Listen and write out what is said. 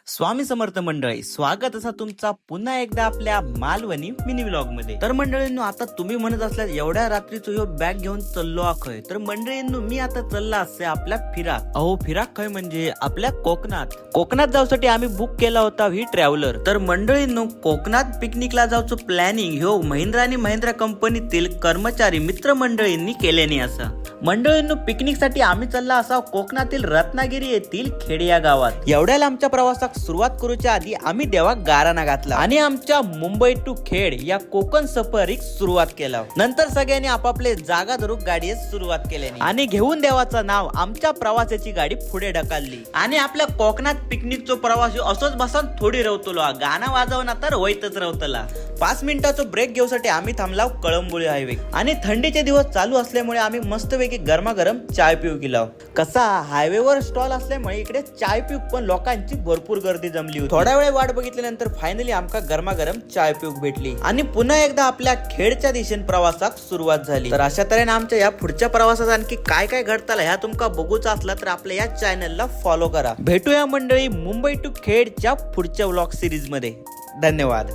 स्वामी समर्थ मंडळी, स्वागत असा तुमचा पुन्हा एकदा आपल्या मालवणी मिनी व्लॉग मध्ये। तर मंडळींनो, आता तुम्ही म्हणत असल्यास एवढ्या रात्रीचो ह्यो बॅग घेऊन चाललो आखय। तर मंडळींनो, मी आता चालला असे आपल्या फिराक। अहो फिराक खय म्हणजे आपल्या कोकणात जाऊसाठी आम्ही बुक केला होता ही ट्रॅव्हलर। तर मंडळींनो, कोकणात पिकनिकला जाऊचो प्लॅनिंग ह्यो महिंद्रा आणि महिंद्रा कंपनीतील कर्मचारी मित्र मंडळींनी केल्याने असा। मंडळींनो, पिकनिक साठी आम्ही चालला असा कोकणातील रत्नागिरी येथील खेड या गावात। एवढ्या आमच्या प्रवासात सुरुवात करूच्या आधी आम्ही देवाक गाराणा घातला आणि आमच्या मुंबई टू खेड या कोकण सफरीक सुरुवात केला। नंतर सगळ्यांनी आपापले जागा धरून गाडीस सुरुवात केली आणि घेऊन देवाचं नाव आमच्या प्रवासाची गाडी पुढे ढकलली। आणि आपल्या कोकणात पिकनिकचो प्रवास असोच बसून थोडी रवतलो, गाणं वाजवना तर होईतच रवतला। 5 मिनिटाचा ब्रेक घेऊसाठी आम्ही थांबलाव कळंबोली हायवे। आणि थंडीचे दिवस चालू असल्यामुळे आम्ही मस्तपैकी गरमागरम चाय पिऊ गेलो। कसा हायवेवर स्टॉल असल्यामुळे इकडे चाय पिऊ पण लोकांची भरपूर गर्दी जमली होती। थोड्या वेळ वाट बघितल्यानंतर फायनली आमका गरमागरम चाय पिऊ भेटली आणि पुन्हा एकदा आपल्या खेडच्या दिशेने प्रवासाक सुरुवात झाली। तर अशा तऱ्हेने आमच्या या पुढच्या प्रवासात आणखी काय काय घडताला ह्या तुमका बघूचा असला तर आपल्या या चॅनलला फॉलो करा। भेटूया मंडळी मुंबई टू खेडच्या पुढच्या व्लॉग सिरीज मध्ये। धन्यवाद।